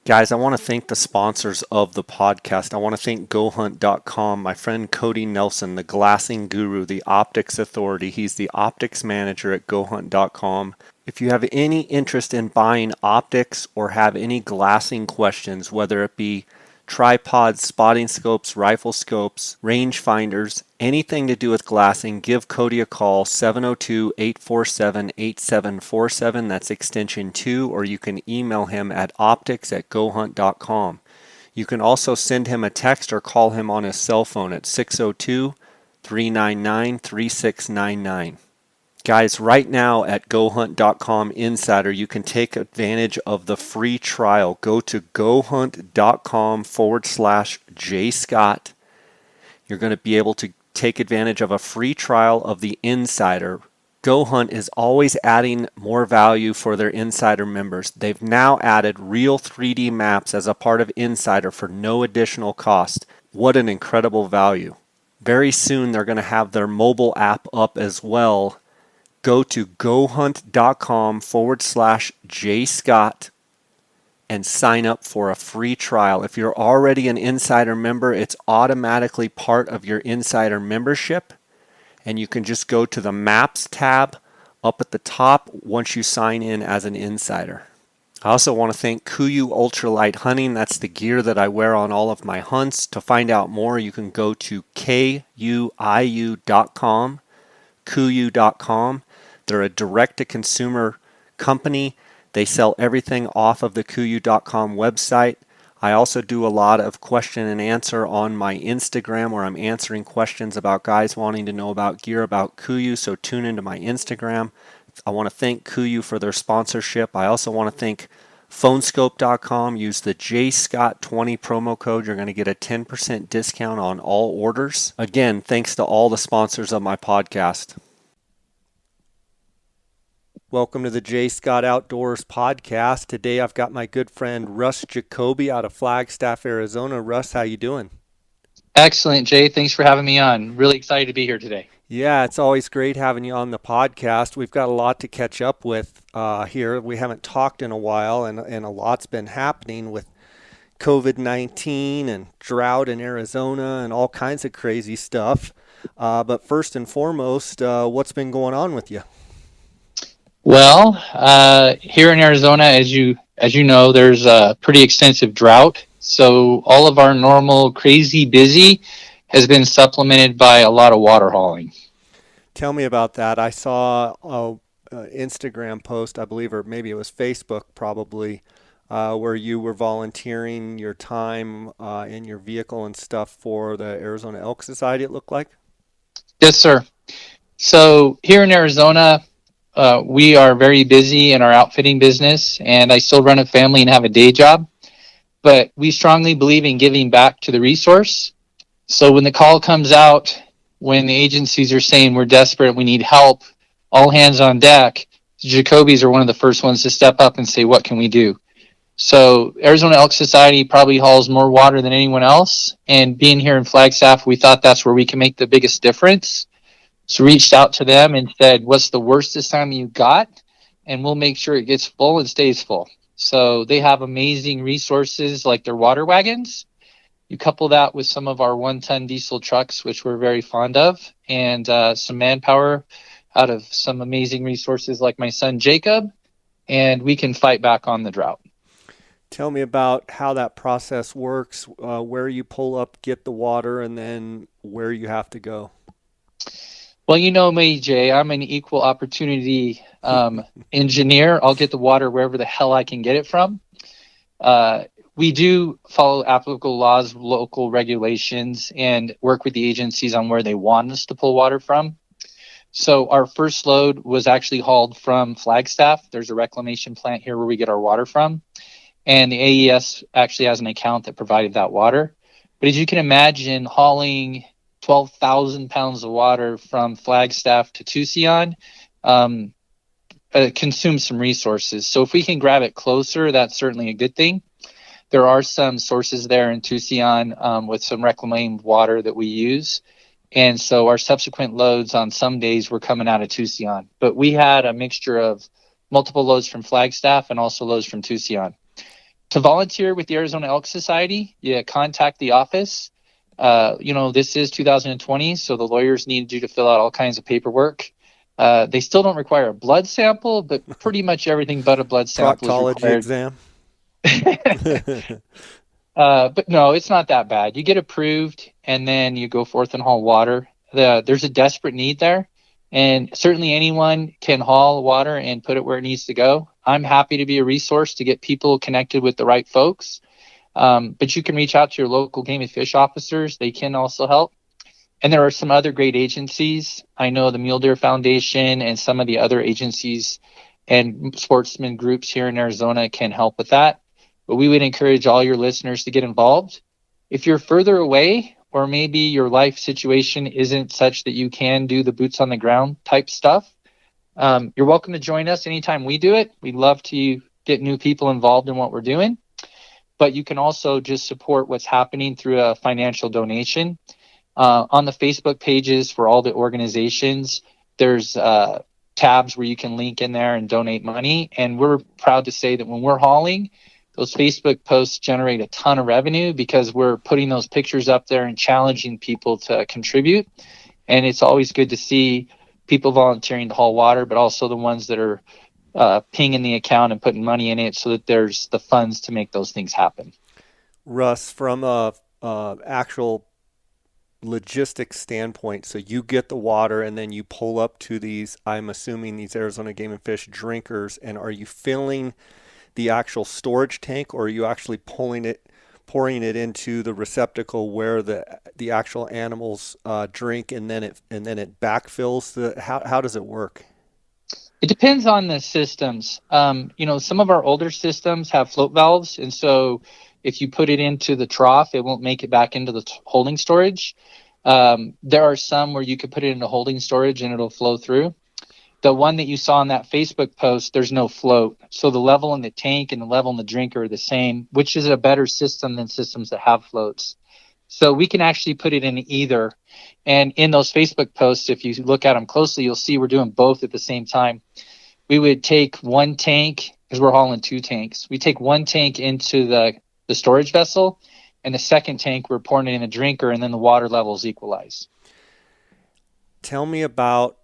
Guys, I want to thank the sponsors of the podcast. I want to thank GoHunt.com, my friend Cody Nelson, the glassing guru, the optics authority. He's the optics manager at GoHunt.com. If you have any interest in buying optics or have any glassing questions, whether it be tripods, spotting scopes, rifle scopes, range finders, anything to do with glassing, give Cody a call, 702-847-8747. That's extension 2, or you can email him at optics@gohunt.com. You can also send him a text or call him on his cell phone at 602-399-3699. Guys, right now at GoHunt.com Insider, you can take advantage of the free trial. Go to GoHunt.com/JScott. You're going to be able to take advantage of a free trial of the Insider. GoHunt is always adding more value for their Insider members. They've now added real 3D maps as a part of Insider for no additional cost. What an incredible value. Very soon they're going to have their mobile app up as well. Go to GoHunt.com/JScott and sign up for a free trial. If you're already an Insider member, it's automatically part of your Insider membership. And you can just go to the Maps tab up at the top once you sign in as an Insider. I also want to thank KUIU Ultralight Hunting. That's the gear that I wear on all of my hunts. To find out more, you can go to KUIU.com, KUIU.com. They're a direct-to-consumer company. They sell everything off of the KUIU.com website. I also do a lot of question and answer on my Instagram where I'm answering questions about guys wanting to know about gear about KUIU, so tune into my Instagram. I want to thank KUIU for their sponsorship. I also want to thank Phonescope.com. Use the JScott20 promo code. You're going to get a 10% discount on all orders. Again, thanks to all the sponsors of my podcast. Welcome to the J. Scott Outdoors podcast. Today I've got my good friend Russ Jacoby out of Flagstaff, Arizona. Russ, how you doing? Excellent, Jay. Thanks for having me on. Really excited to be here today. Yeah, it's always great having you on the podcast. We've got a lot to catch up with here. We haven't talked in a while, and a lot's been happening with COVID-19 and drought in Arizona and all kinds of crazy stuff. But first and foremost, what's been going on with you? Well, here in Arizona, as you know, there's a pretty extensive drought. So all of our normal crazy busy has been supplemented by a lot of water hauling. Tell me about that. I saw an Instagram post, I believe, or maybe it was Facebook probably, where you were volunteering your time in your vehicle and stuff for the Arizona Elk Society, it looked like? Yes, sir. So here in Arizona, we are very busy in our outfitting business, and I still run a family and have a day job. But we strongly believe in giving back to the resource. So when the call comes out, when the agencies are saying we're desperate, we need help, all hands on deck, the Jacobys are one of the first ones to step up and say, what can we do? So Arizona Elk Society probably hauls more water than anyone else. And being here in Flagstaff, we thought that's where we can make the biggest difference. So reached out to them and said, what's the worst this time you got? And we'll make sure it gets full and stays full. So they have amazing resources like their water wagons. You couple that with some of our 1-ton diesel trucks, which we're very fond of, and some manpower out of some amazing resources like my son Jacob, and we can fight back on the drought. Tell me about how that process works, where you pull up, get the water, and then where you have to go. Well, you know me, Jay. I'm an equal opportunity engineer. I'll get the water wherever the hell I can get it from. We do follow applicable laws, local regulations, and work with the agencies on where they want us to pull water from. So our first load was actually hauled from Flagstaff. There's a reclamation plant here where we get our water from. And the AES actually has an account that provided that water. But as you can imagine, hauling 12,000 pounds of water from Flagstaff to Tucson consumes some resources. So if we can grab it closer, that's certainly a good thing. There are some sources there in Tucson with some reclaimed water that we use. And so our subsequent loads on some days were coming out of Tucson. But we had a mixture of multiple loads from Flagstaff and also loads from Tucson. To volunteer with the Arizona Elk Society, you contact the office. This is 2020, so the lawyers need you to fill out all kinds of paperwork. They still don't require a blood sample, but pretty much everything but a blood sample is Proctology required. exam. But no, it's not that bad. You get approved, and then you go forth and haul water. There's a desperate need there, and certainly anyone can haul water and put it where it needs to go. I'm happy to be a resource to get people connected with the right folks. But you can reach out to your local game and fish officers. They can also help. And there are some other great agencies. I know the Mule Deer Foundation and some of the other agencies and sportsman groups here in Arizona can help with that. But we would encourage all your listeners to get involved. If you're further away, or maybe your life situation isn't such that you can do the boots on the ground type stuff, you're welcome to join us anytime we do it. We'd love to get new people involved in what we're doing. But you can also just support what's happening through a financial donation. On the Facebook pages for all the organizations, there's tabs where you can link in there and donate money. And we're proud to say that when we're hauling, those Facebook posts generate a ton of revenue because we're putting those pictures up there and challenging people to contribute. And it's always good to see people volunteering to haul water, but also the ones that are pinging the account and putting money in it so that there's the funds to make those things happen. Russ, from a actual logistics standpoint, so you get the water and then you pull up to these, I'm assuming these Arizona Game and Fish drinkers, and are you filling the actual storage tank, or are you actually pouring it into the receptacle where the actual animals drink, and then it backfills the? How does it work? It depends on the systems. Some of our older systems have float valves, and so if you put it into the trough, it won't make it back into the holding storage. There are some where you could put it into holding storage and it'll flow through. The one that you saw in that Facebook post, there's no float. So the level in the tank and the level in the drinker are the same, which is a better system than systems that have floats. So we can actually put it in either. And in those Facebook posts, if you look at them closely, you'll see we're doing both at the same time. We would take one tank, because we're hauling two tanks. We take one tank into the storage vessel, and the second tank, we're pouring it in a drinker, and then the water levels equalize. Tell me about,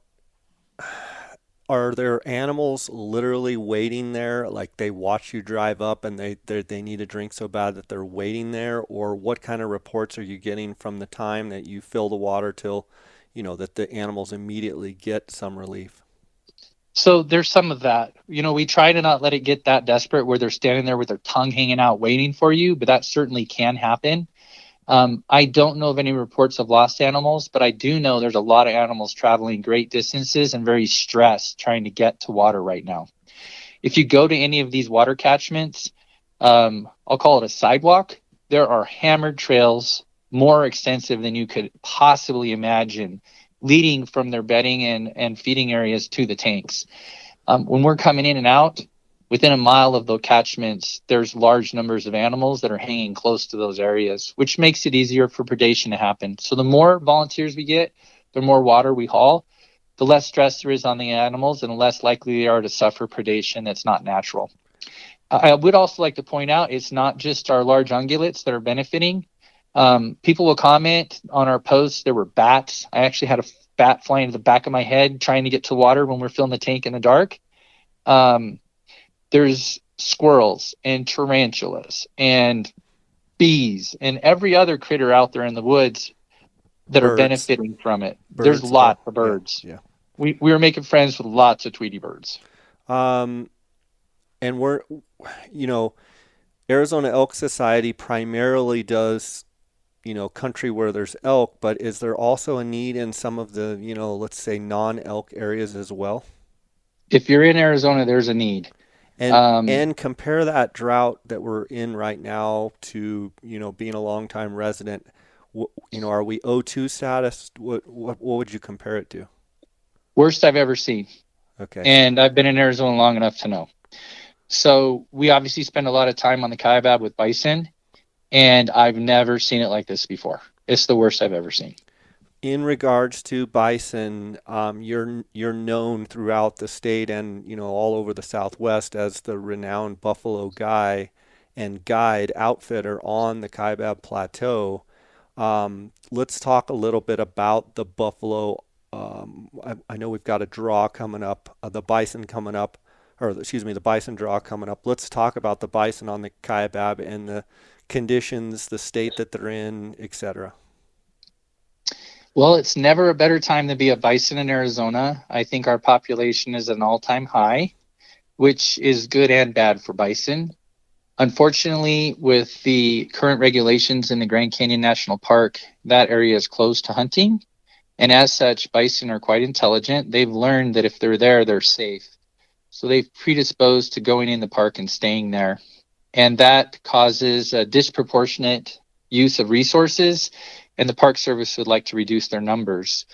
are there animals literally waiting there, like they watch you drive up and they need a drink so bad that they're waiting there, or what kind of reports are you getting from the time that you fill the water till, that the animals immediately get some relief? So there's some of that. We try to not let it get that desperate where they're standing there with their tongue hanging out waiting for you, but that certainly can happen. I don't know of any reports of lost animals, but I do know there's a lot of animals traveling great distances and very stressed trying to get to water right now. If you go to any of these water catchments, I'll call it a sidewalk, there are hammered trails more extensive than you could possibly imagine, leading from their bedding and feeding areas to the tanks. When we're coming in and out, within a mile of those catchments, there's large numbers of animals that are hanging close to those areas, which makes it easier for predation to happen. So the more volunteers we get, the more water we haul, the less stress there is on the animals and the less likely they are to suffer predation that's not natural. I would also like to point out it's not just our large ungulates that are benefiting. People will comment on our posts. There were bats. I actually had a bat flying to the back of my head trying to get to water when we're filling the tank in the dark. There's squirrels and tarantulas and bees and every other critter out there in the woods that are benefiting from it. There's lots of birds. Yeah. We were making friends with lots of Tweety birds. And we're, Arizona Elk Society primarily does, country where there's elk, but is there also a need in some of the, let's say non-elk areas as well? If you're in Arizona, there's a need. And compare that drought that we're in right now to, being a longtime resident. Are we O2 status? What would you compare it to? Worst I've ever seen. Okay. And I've been in Arizona long enough to know. So we obviously spend a lot of time on the Kaibab with bison, and I've never seen it like this before. It's the worst I've ever seen. In regards to bison, you're known throughout the state and all over the Southwest as the renowned buffalo guy. and guide outfitter on the Kaibab Plateau. Let's talk a little bit about the buffalo. I know we've got a draw coming up, the bison coming up, or excuse me, the bison draw coming up. Let's talk about the bison on the Kaibab and the conditions, the state that they're in, etc. Well, it's never a better time to be a bison in Arizona. I think our population is at an all-time high, which is good and bad for bison. Unfortunately, with the current regulations in the Grand Canyon National Park, that area is closed to hunting. And as such, bison are quite intelligent. They've learned that if they're there, they're safe. So they've predisposed to going in the park and staying there. And that causes a disproportionate use of resources, and the Park Service would like to reduce their numbers.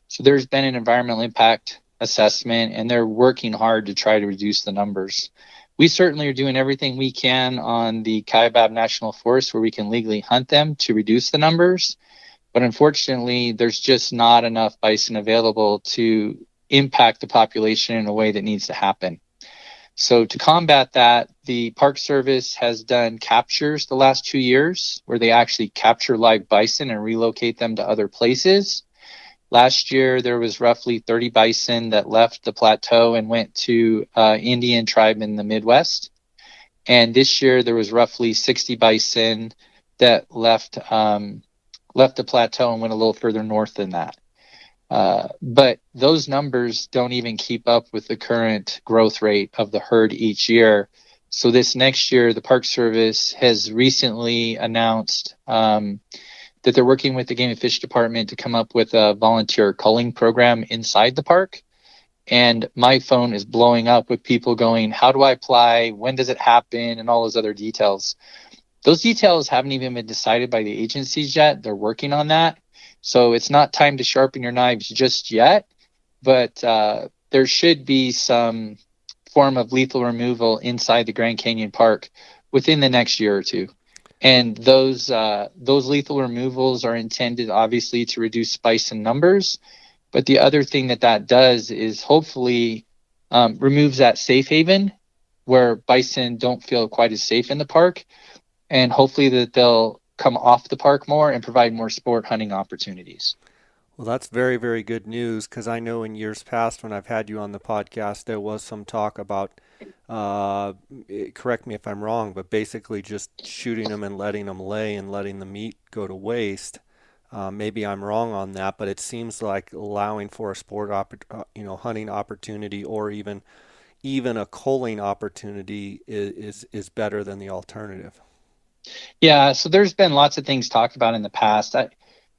So there's been an environmental impact assessment, and they're working hard to try to reduce the numbers. We certainly are doing everything we can on the Kaibab National Forest where we can legally hunt them to reduce the numbers. But unfortunately, there's just not enough bison available to impact the population in a way that needs to happen. So to combat that, the Park Service has done captures the last 2 years where they actually capture live bison and relocate them to other places. Last year, there was roughly 30 bison that left the plateau and went to Indian tribe in the Midwest. And this year, there was roughly 60 bison that left the plateau and went a little further north than that. But those numbers don't even keep up with the current growth rate of the herd each year. So this next year, the Park Service has recently announced that they're working with the Game and Fish Department to come up with a volunteer culling program inside the park. And my phone is blowing up with people going, how do I apply? When does it happen? And all those other details. Those details haven't even been decided by the agencies yet. They're working on that. So it's not time to sharpen your knives just yet, but there should be some form of lethal removal inside the Grand Canyon Park within the next year or two. And those lethal removals are intended, obviously, to reduce bison numbers. But the other thing that does is hopefully removes that safe haven where bison don't feel quite as safe in the park. And hopefully that they'll come off the park more and provide more sport hunting opportunities. Well, that's very, very good news because I know in years past when I've had you on the podcast, there was some talk about, correct me if I'm wrong, but basically just shooting them and letting them lay and letting the meat go to waste. Maybe I'm wrong on that, but it seems like allowing for a hunting opportunity or even a culling opportunity is better than the alternative. Yeah, so there's been lots of things talked about in the past.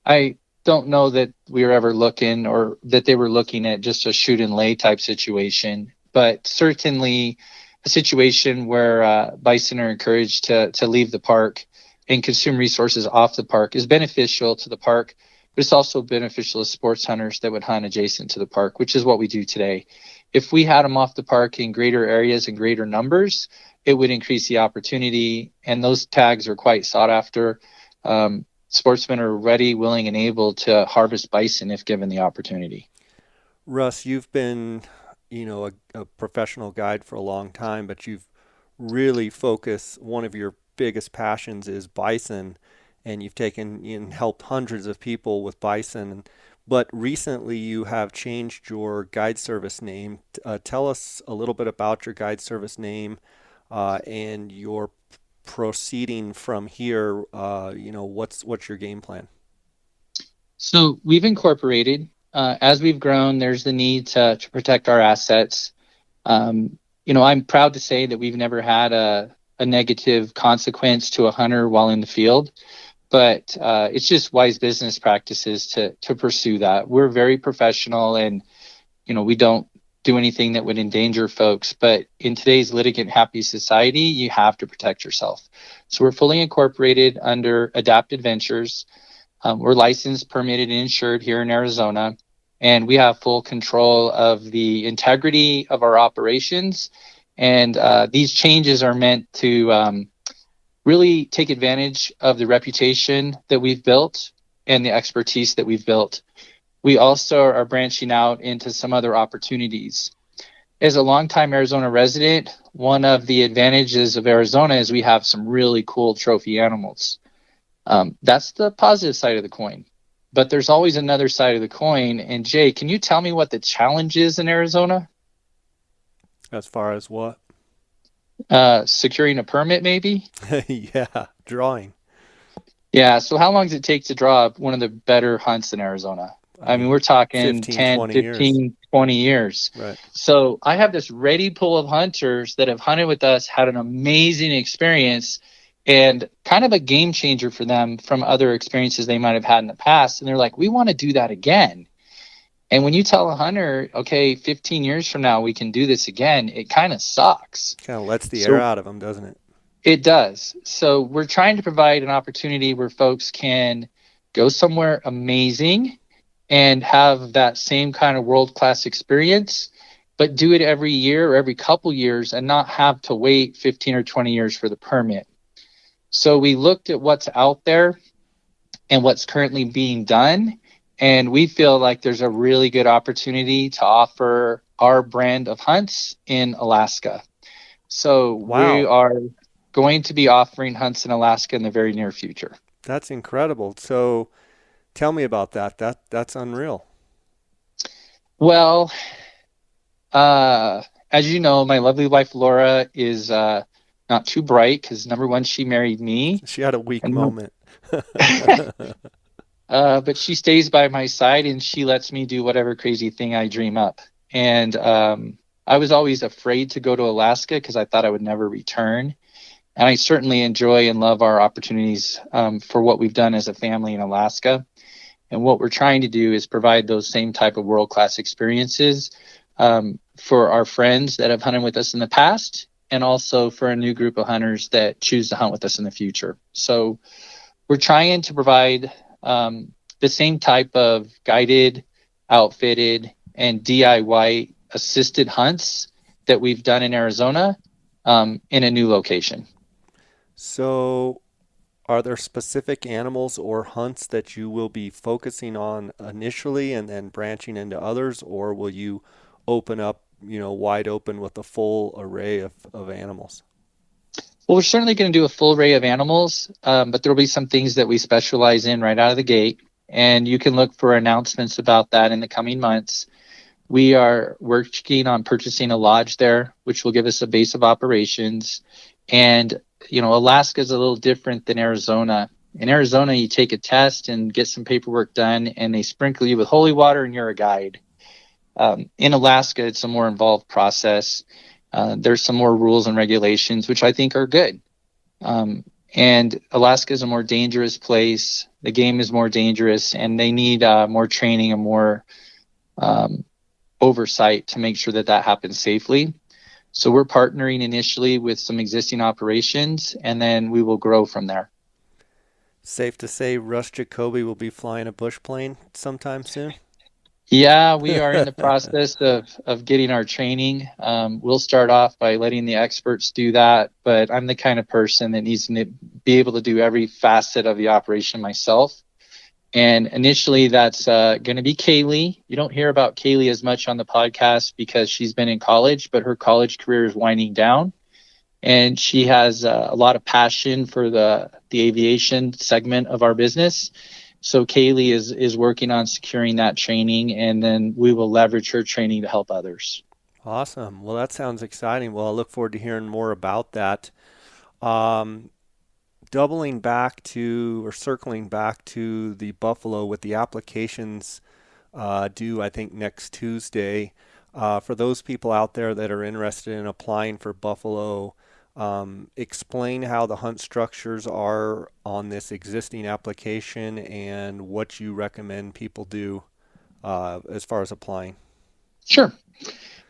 I don't know that we were ever looking or that they were looking at just a shoot and lay type situation, but certainly a situation where bison are encouraged to leave the park and consume resources off the park is beneficial to the park, but it's also beneficial to sports hunters that would hunt adjacent to the park, which is what we do today. If we had them off the park in greater areas and greater numbers, it would increase the opportunity, and those tags are quite sought after. Sportsmen are ready, willing, and able to harvest bison if given the opportunity. Russ, you've been, a professional guide for a long time, but you've really focused, one of your biggest passions is bison, and you've taken and helped hundreds of people with bison. But recently you have changed your guide service name. Tell us a little bit about your guide service name and your proceeding from here. What's your game plan? So we've incorporated, as we've grown, there's the need to protect our assets. I'm proud to say that we've never had a negative consequence to a hunter while in the field, but it's just wise business practices to pursue that. We're very professional, and we don't do anything that would endanger folks, but in today's litigant happy society, you have to protect yourself. So we're fully incorporated under Adapted Ventures. We're licensed, permitted, and insured here in Arizona, and we have full control of the integrity of our operations. And these changes are meant to really take advantage of the reputation that we've built and the expertise that we've built. We also are branching out into some other opportunities. As a longtime Arizona resident, one of the advantages of Arizona is we have some really cool trophy animals. That's the positive side of the coin. But there's always another side of the coin. And Jay, can you tell me what the challenge is in Arizona? As far as what? Securing a permit, maybe? Yeah, drawing. Yeah. So how long does it take to draw one of the better hunts in Arizona? I I mean, mean, we're talking 15, 10, 20 years. 15, 20 years. Right. So I have this ready pool of hunters that have hunted with us, had an amazing experience, and kind of a game changer for them from other experiences they might have had in the past. And they're like, we want to do that again. And when you tell a hunter, okay, 15 years from now, we can do this again, it kind of sucks. Kind of lets the air So out of them, doesn't it? it does. So we're trying to provide an opportunity where folks can go somewhere amazing and have that same kind of world-class experience, but do it every year or every couple years and not have to wait 15 or 20 years for the permit. So we looked at what's out there and what's currently being done, and we feel like there's a really good opportunity to offer our brand of hunts in Alaska. So we Wow, are going to be offering hunts in Alaska in the very near future. that's incredible. So tell me about that. That's unreal. Well, as you know, my lovely wife Laura is not too bright because number one, she married me, She had a weak and moment. but she stays by my side and she lets me do whatever crazy thing I dream up. And I was always afraid to go to Alaska because I thought I would never return. And I certainly enjoy and love our opportunities for what we've done as a family in Alaska. And what we're trying to do is provide those same type of world-class experiences for our friends that have hunted with us in the past, and also for a new group of hunters that choose to hunt with us in the future. So we're trying to provide the same type of guided, outfitted, and DIY assisted hunts that we've done in Arizona in a new location. So, are there specific animals or hunts that you will be focusing on initially and then branching into others, or will you open up, wide open with a full array of animals? Well, we're certainly going to do a full array of animals, but there'll be some things that we specialize in right out of the gate. And you can look for announcements about that in the coming months. We are working on purchasing a lodge there, which will give us a base of operations. And, Alaska is a little different than Arizona. In Arizona, you take a test and get some paperwork done, and they sprinkle you with holy water, and you're a guide. In Alaska, it's a more involved process. There's some more rules and regulations, which I think are good. And Alaska is a more dangerous place. The game is more dangerous, and they need more training and more oversight to make sure that that happens safely. So we're partnering initially with some existing operations, and then we will grow from there. Safe to say Russ Jacoby will be flying a bush plane sometime soon? Yeah, we are in the process of getting our training. We'll start off by letting the experts do that, but I'm the kind of person that needs to be able to do every facet of the operation myself. And initially, that's going to be Kaylee. You don't hear about Kaylee as much on the podcast because she's been in college, but her college career is winding down. And she has a lot of passion for the aviation segment of our business. So Kaylee is working on securing that training, and then we will leverage her training to help others. Awesome. Well, that sounds exciting. Well, I look forward to hearing more about that. Um, Doubling back to or circling back to the Buffalo with the applications due, I think, next Tuesday. For those people out there that are interested in applying for Buffalo, explain how the hunt structures are on this existing application and what you recommend people do as far as applying. Sure.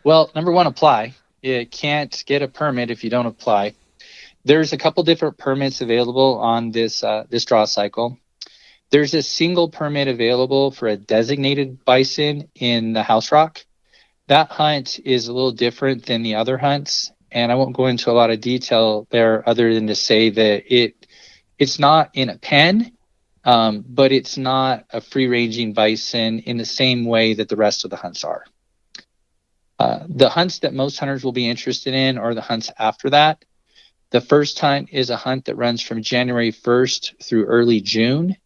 Well, number one, apply. You can't get a permit if you don't apply. There's a couple different permits available on this draw cycle. There's a single permit available for a designated bison in the House Rock. That hunt is a little different than the other hunts, and I won't go into a lot of detail there other than to say that it's not in a pen, but it's not a free-ranging bison in the same way that the rest of the hunts are. The hunts that most hunters will be interested in are the hunts after that. The first hunt is a hunt that runs from January 1st through early June.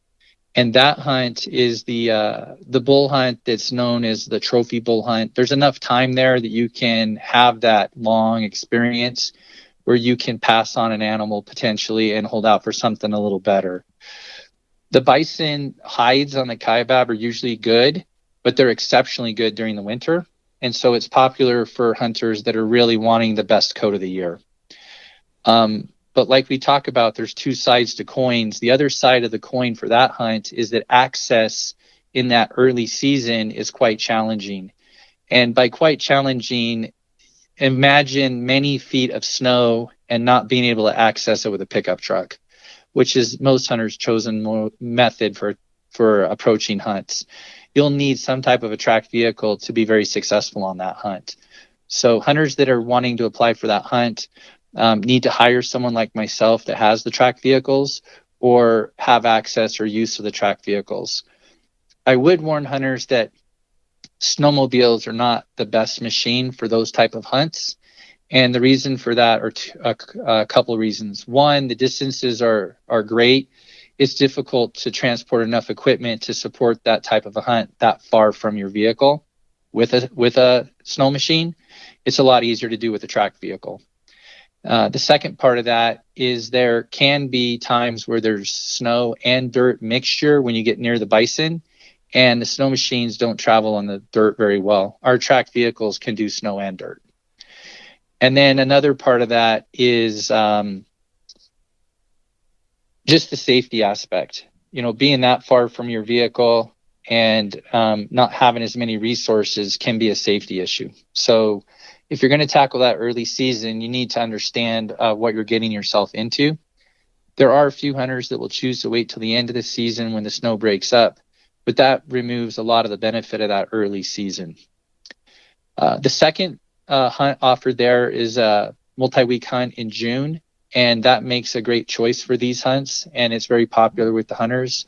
And that hunt is the bull hunt that's known as the trophy bull hunt. There's enough time there that you can have that long experience where you can pass on an animal potentially and hold out for something a little better. The bison hides on the kaibab are usually good, but they're exceptionally good during the winter. And so it's popular for hunters that are really wanting the best coat of the year. But like we talk about, there's two sides to coins. The other side of the coin for that hunt is that access in that early season is quite challenging. And by quite challenging, imagine many feet of snow and not being able to access it with a pickup truck, which is most hunters' chosen method for approaching hunts. You'll need some type of a tracked vehicle to be very successful on that hunt. So hunters that are wanting to apply for that hunt need to hire someone like myself that has the tracked vehicles or have access or use of the tracked vehicles. I would warn hunters that snowmobiles are not the best machine for those type of hunts. And the reason for that are a couple of reasons. One, the distances are great. It's difficult to transport enough equipment to support that type of a hunt that far from your vehicle. With a snow machine, it's a lot easier to do with a tracked vehicle. The second part of that is there can be times where there's snow and dirt mixture when you get near the bison, and the snow machines don't travel on the dirt very well. Our tracked vehicles can do snow and dirt. And then another part of that is just the safety aspect. You know, being that far from your vehicle and not having as many resources can be a safety issue. So if you're going to tackle that early season, you need to understand what you're getting yourself into. There are a few hunters that will choose to wait till the end of the season when the snow breaks up, but that removes a lot of the benefit of that early season. The second hunt offered there is a multi-week hunt in June, and that makes a great choice for these hunts, and it's very popular with the hunters.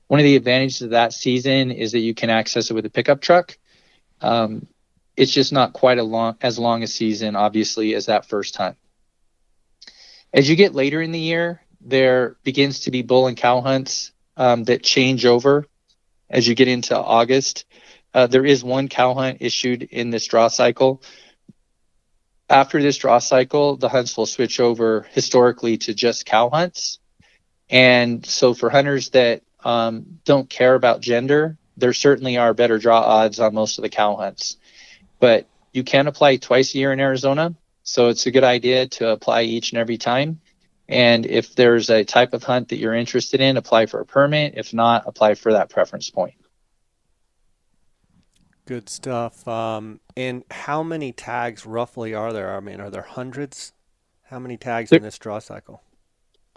One of the advantages of that season is that you can access it with a pickup truck. It's just not quite as long a season, obviously, as that first hunt. As you get later in the year, there begins to be bull and cow hunts that change over as you get into August. There is one cow hunt issued in this draw cycle. After this draw cycle, the hunts will switch over historically to just cow hunts. And so for hunters that don't care about gender, there certainly are better draw odds on most of the cow hunts. But you can apply twice a year in Arizona, so it's a good idea to apply each and every time. And if there's a type of hunt that you're interested in, apply for a permit. If not, apply for that preference point. Good stuff. And how many tags roughly are there? I mean, are there hundreds? How many tags in this draw cycle?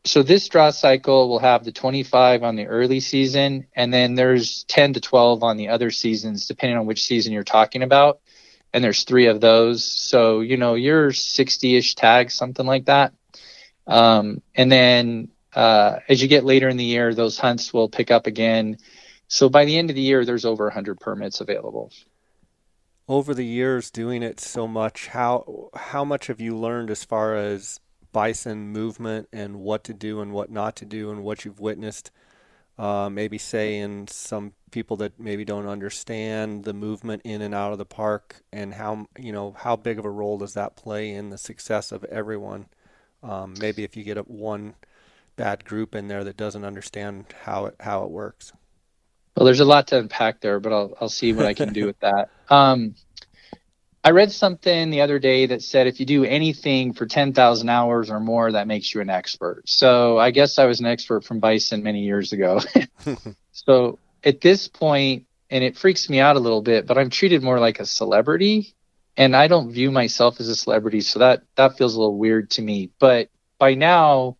So this draw cycle will have the 25 on the early season, and then there's 10 to 12 on the other seasons, depending on which season you're talking about. And there's 3 of those. So, you know, you're 60-ish tags, something like that. And then as you get later in the year, those hunts will pick up again. So by the end of the year, there's over 100 permits available. Over the years doing it so much, how much have you learned as far as bison movement and what to do and what not to do and what you've witnessed? Maybe say in some people that maybe don't understand the movement in and out of the park, and how big of a role does that play in the success of everyone? Maybe if you get one bad group in there that doesn't understand how it works. Well, there's a lot to unpack there, but I'll see what I can do with that. I read something the other day that said if you do anything for 10,000 hours or more, that makes you an expert. So I guess I was an expert from bison many years ago. So at this point, and it freaks me out a little bit, but I'm treated more like a celebrity, and I don't view myself as a celebrity. So that feels a little weird to me. But by now,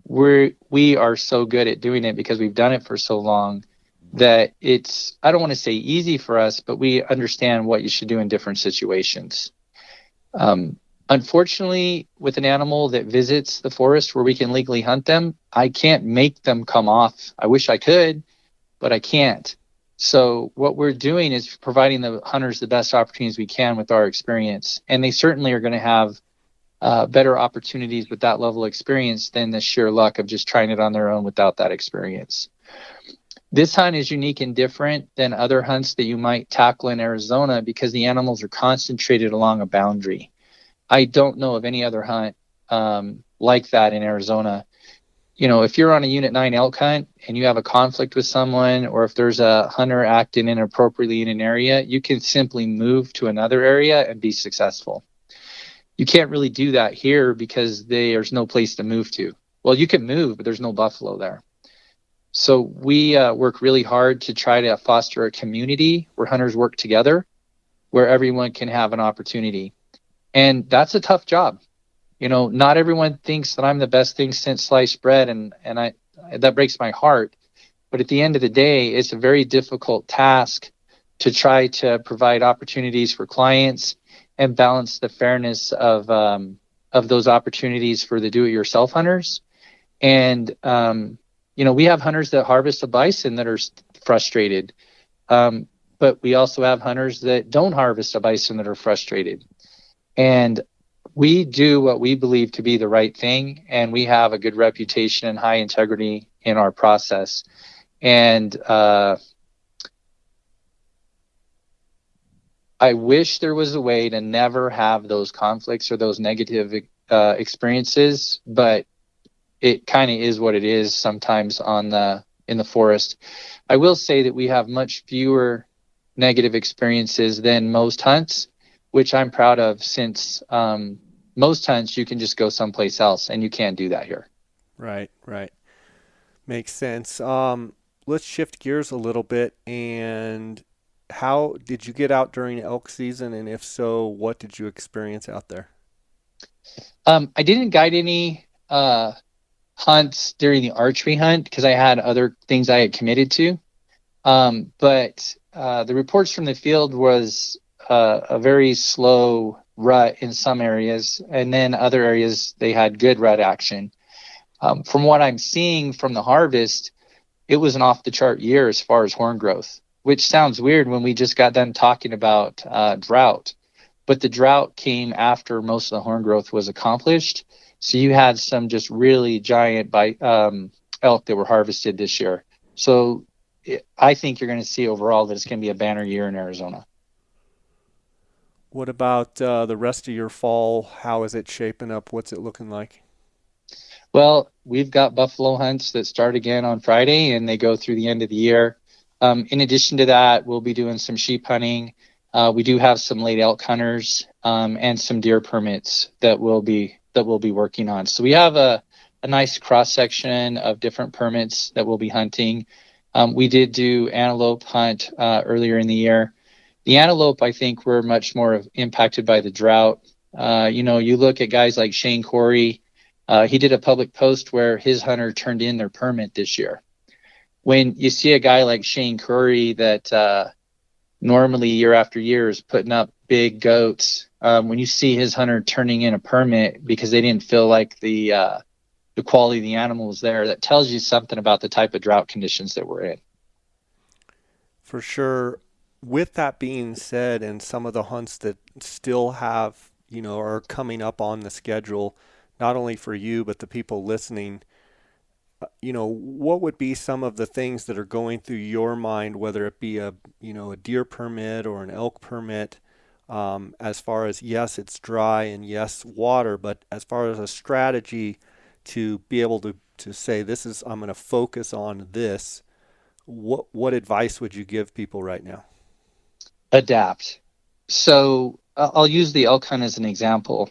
we are so good at doing it because we've done it for so long that it's, I don't want to say easy for us, but we understand what you should do in different situations. Unfortunately, with an animal that visits the forest where we can legally hunt them, I can't make them come off. I wish I could, but I can't. So what we're doing is providing the hunters the best opportunities we can with our experience. And they certainly are going to have better opportunities with that level of experience than the sheer luck of just trying it on their own without that experience. This hunt is unique and different than other hunts that you might tackle in Arizona because the animals are concentrated along a boundary. I don't know of any other hunt like that in Arizona. If you're on a Unit 9 elk hunt and you have a conflict with someone, or if there's a hunter acting inappropriately in an area, you can simply move to another area and be successful. You can't really do that here because there's no place to move to. Well, you can move, but there's no buffalo there. So we work really hard to try to foster a community where hunters work together, where everyone can have an opportunity. And that's a tough job. Not everyone thinks that I'm the best thing since sliced bread, and that breaks my heart. But at the end of the day, it's a very difficult task to try to provide opportunities for clients and balance the fairness of those opportunities for the do-it-yourself hunters. And we have hunters that harvest a bison that are frustrated, but we also have hunters that don't harvest a bison that are frustrated. And we do what we believe to be the right thing, and we have a good reputation and high integrity in our process. And I wish there was a way to never have those conflicts or those negative experiences, but it kind of is what it is sometimes in the forest. I will say that we have much fewer negative experiences than most hunts, which I'm proud of, since most hunts you can just go someplace else, and you can't do that here. Right. Makes sense. Let's shift gears a little bit. And how did you get out during elk season? And if so, what did you experience out there? I didn't guide any hunts during the archery hunt because I had other things I had committed to. But the reports from the field was a very slow rut in some areas, and then other areas they had good rut action. From what I'm seeing from the harvest, it was an off the chart year as far as horn growth, which sounds weird when we just got done talking about drought. But the drought came after most of the horn growth was accomplished. So you had some just really giant elk that were harvested this year. So I think you're going to see overall that it's going to be a banner year in Arizona. What about the rest of your fall? How is it shaping up? What's it looking like? Well, we've got buffalo hunts that start again on Friday, and they go through the end of the year. In addition to that, we'll be doing some sheep hunting. We do have some late elk hunters and some deer permits that we'll be working on. So we have a nice cross section of different permits that we'll be hunting. We did do antelope hunt earlier in the year. The antelope, I think, were much more impacted by the drought. You look at guys like Shane Corey. He did a public post where his hunter turned in their permit this year. When you see a guy like Shane Curry that normally year after year is putting up big goats, when you see his hunter turning in a permit because they didn't feel like the quality of the animal was there, that tells you something about the type of drought conditions that we're in. For sure. With that being said, and some of the hunts that still have, are coming up on the schedule, not only for you, but the people listening, what would be some of the things that are going through your mind, whether it be a deer permit or an elk permit, as far as, yes, it's dry and yes, water, but as far as a strategy to be able to say, I'm going to focus on this. What advice would you give people right now? Adapt. So I'll use the elk hunt as an example.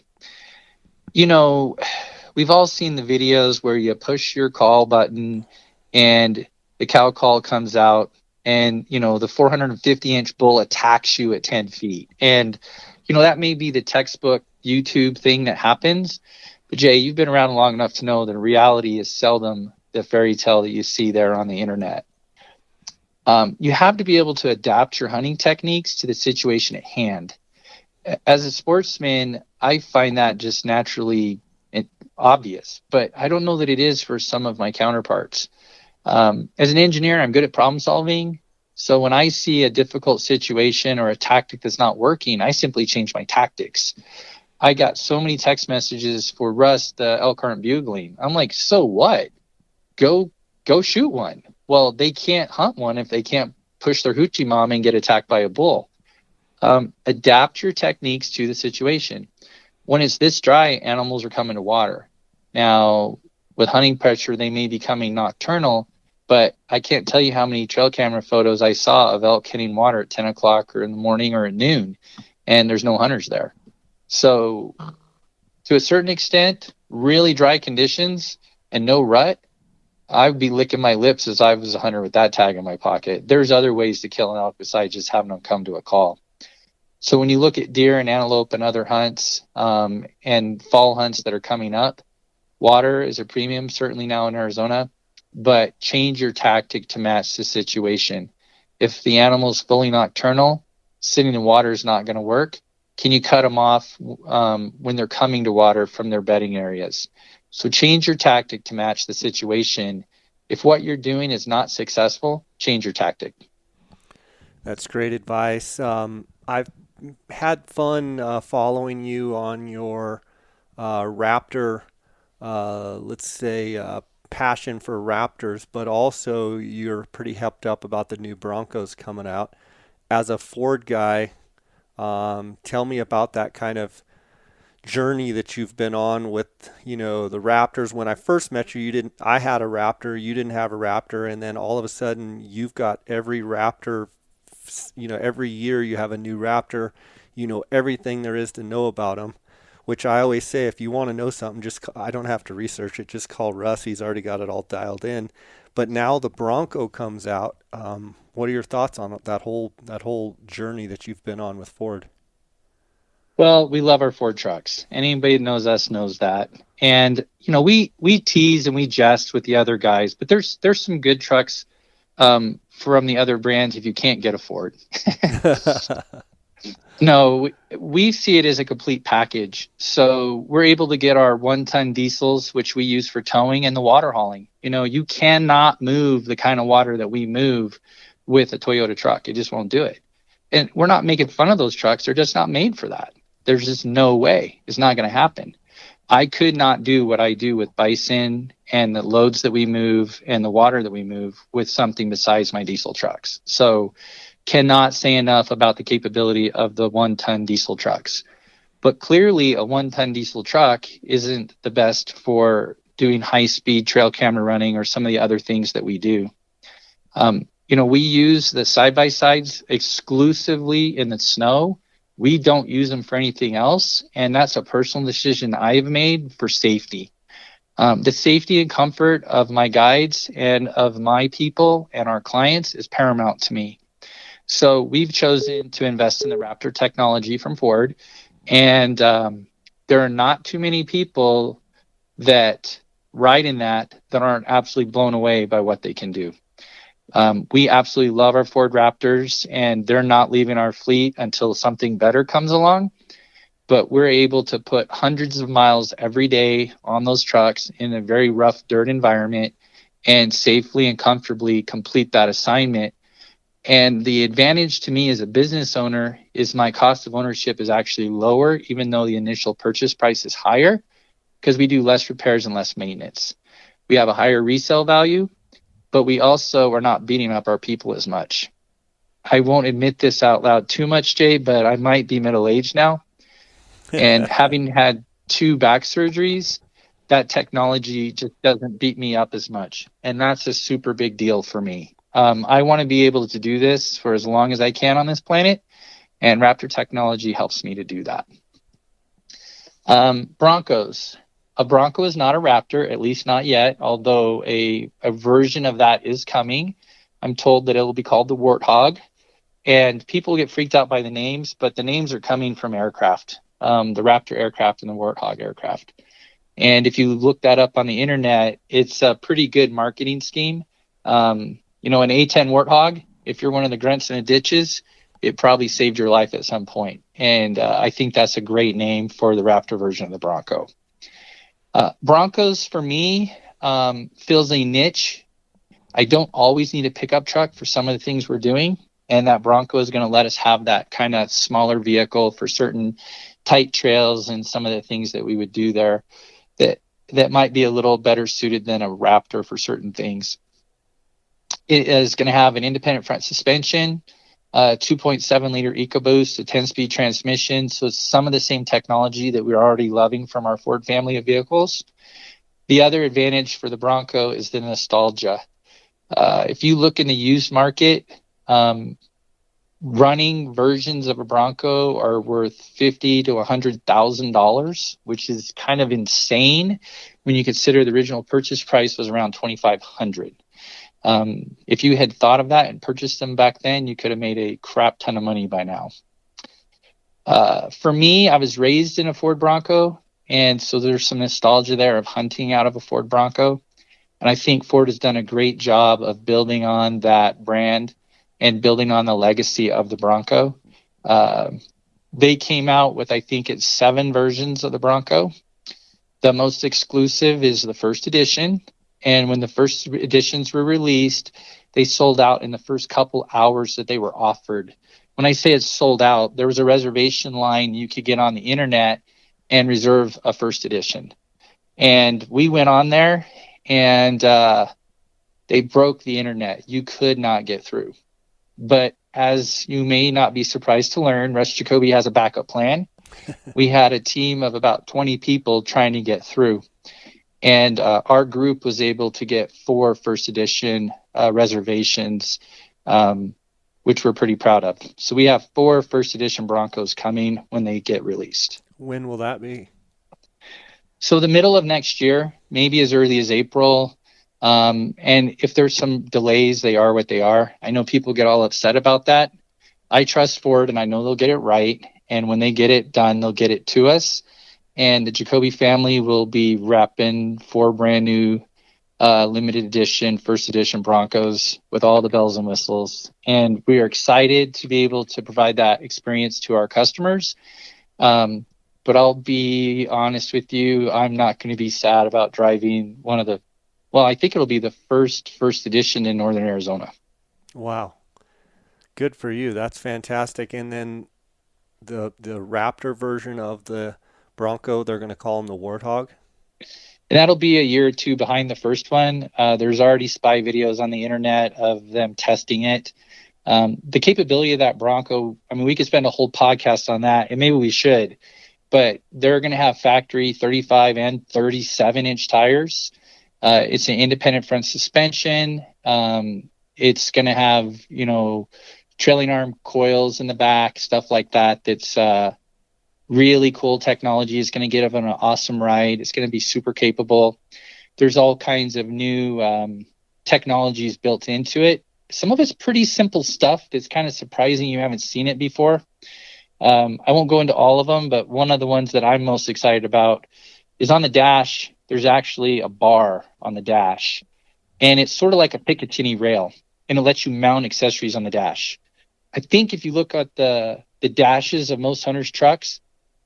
We've all seen the videos where you push your call button and the cow call comes out, and the 450-inch bull attacks you at 10 feet. And that may be the textbook YouTube thing that happens, but Jay, you've been around long enough to know that reality is seldom the fairy tale that you see there on the internet. You have to be able to adapt your hunting techniques to the situation at hand. As a sportsman, I find that just naturally obvious, but I don't know that it is for some of my counterparts. As an engineer, I'm good at problem solving. So when I see a difficult situation or a tactic that's not working, I simply change my tactics. I got so many text messages for Russ, the elk aren't bugling. I'm like, so what? Go shoot one. Well, they can't hunt one if they can't push their hoochie mom and get attacked by a bull. Adapt your techniques to the situation. When it's this dry, animals are coming to water. Now, with hunting pressure, they may be coming nocturnal, but I can't tell you how many trail camera photos I saw of elk hitting water at 10 o'clock or in the morning or at noon, and there's no hunters there. So to a certain extent, really dry conditions and no rut, I'd be licking my lips as I was a hunter with that tag in my pocket. There's other ways to kill an elk besides just having them come to a call. So when you look at deer and antelope and other hunts and fall hunts that are coming up, water is a premium, certainly now in Arizona, but change your tactic to match the situation. If the animal's fully nocturnal, sitting in water is not going to work. Can you cut them off when they're coming to water from their bedding areas? So change your tactic to match the situation. If what you're doing is not successful, change your tactic. That's great advice. I've had fun following you on your raptor, let's say, passion for raptors, but also you're pretty hepped up about the new Broncos coming out. As a Ford guy, tell me about that kind of journey that you've been on with, the Raptors. When I first met you, I had a Raptor, you didn't have a Raptor, and then all of a sudden you've got every Raptor, every year you have a new Raptor, everything there is to know about them, which I always say, if you want to know something, I don't have to research it, just call Russ, he's already got it all dialed in. But now the Bronco comes out. What are your thoughts on that whole journey that you've been on with Ford? Well, we love our Ford trucks. Anybody that knows us knows that. And we tease and we jest with the other guys, but there's some good trucks from the other brands if you can't get a Ford. No, we see it as a complete package. So we're able to get our 1-ton diesels, which we use for towing and the water hauling. You cannot move the kind of water that we move with a Toyota truck. It just won't do it. And we're not making fun of those trucks. They're just not made for that. There's just no way. It's not going to happen. I could not do what I do with Bison and the loads that we move and the water that we move with something besides my diesel trucks. So cannot say enough about the capability of the 1-ton diesel trucks. But clearly a 1-ton diesel truck isn't the best for doing high-speed trail camera running or some of the other things that we do. We use the side-by-sides exclusively in the snow. We don't use them for anything else, and that's a personal decision I've made for safety. The safety and comfort of my guides and of my people and our clients is paramount to me. So we've chosen to invest in the Raptor technology from Ford, and there are not too many people that ride in that aren't absolutely blown away by what they can do. We absolutely love our Ford Raptors, and they're not leaving our fleet until something better comes along. But we're able to put hundreds of miles every day on those trucks in a very rough dirt environment and safely and comfortably complete that assignment. And the advantage to me as a business owner is my cost of ownership is actually lower, even though the initial purchase price is higher, because we do less repairs and less maintenance. We have a higher resale value, but we also are not beating up our people as much. I won't admit this out loud too much, Jay, but I might be middle-aged now. And having had 2 back surgeries, that technology just doesn't beat me up as much. And that's a super big deal for me. I want to be able to do this for as long as I can on this planet, and Raptor technology helps me to do that. Broncos. A Bronco is not a Raptor, at least not yet, although a version of that is coming. I'm told that it will be called the Warthog, and people get freaked out by the names, but the names are coming from aircraft, the Raptor aircraft and the Warthog aircraft. And if you look that up on the internet, it's a pretty good marketing scheme. An A10 Warthog, if you're one of the grunts in the ditches, it probably saved your life at some point. And I think that's a great name for the Raptor version of the Bronco. Broncos, for me, fills a niche I don't always need a pickup truck for some of the things we're doing. And that Bronco is going to let us have that kind of smaller vehicle for certain tight trails and some of the things that we would do there that might be a little better suited than a Raptor for certain things. It is going to have an independent front suspension, 2.7 liter EcoBoost, a 10-speed transmission. So it's some of the same technology that we're already loving from our Ford family of vehicles. The other advantage for the Bronco is the nostalgia. If you look in the used market, running versions of a Bronco are worth $50,000 to $100,000, which is kind of insane when you consider the original purchase price was around $2,500. If you had thought of that and purchased them back then, you could have made a crap ton of money by now. For me, I was raised in a Ford Bronco, and so there's some nostalgia there of hunting out of a Ford Bronco. And I think Ford has done a great job of building on that brand and building on the legacy of the Bronco. They came out with, I think it's 7 versions of the Bronco. The most exclusive is the first edition. And when the first editions were released, they sold out in the first couple hours that they were offered. When I say it's sold out, there was a reservation line you could get on the internet and reserve a first edition. And we went on there, and they broke the internet. You could not get through. But as you may not be surprised to learn, Russ Jacoby has a backup plan. We had a team of about 20 people trying to get through. And our group was able to get 4 first edition reservations, which we're pretty proud of. So we have 4 first edition Broncos coming when they get released. When will that be? So the middle of next year, maybe as early as April. And if there's some delays, they are what they are. I know people get all upset about that. I trust Ford, and I know they'll get it right. And when they get it done, they'll get it to us. And the Jacoby family will be wrapping 4 brand new limited edition, first edition Broncos with all the bells and whistles. And we are excited to be able to provide that experience to our customers. But I'll be honest with you, I'm not going to be sad about driving one of the, well, I think it'll be the first edition in Northern Arizona. Wow. Good for you. That's fantastic. And then the Raptor version of the Bronco, they're going to call them the Warthog? And that'll be a year or 2 behind the first one. There's already spy videos on the internet of them testing it. The capability of that Bronco, I mean, we could spend a whole podcast on that, and maybe we should, but they're going to have factory 35 and 37-inch tires. It's an independent front suspension. It's going to have, trailing arm coils in the back, stuff like that. That's really cool technology. It's going to get up on an awesome ride. It's going to be super capable. There's all kinds of new technologies built into it. Some of it's pretty simple stuff that's kind of surprising you haven't seen it before. I won't go into all of them, but one of the ones that I'm most excited about is on the dash. There's actually a bar on the dash, and it's sort of like a Picatinny rail, and it lets you mount accessories on the dash. I think if you look at the dashes of most hunters' trucks,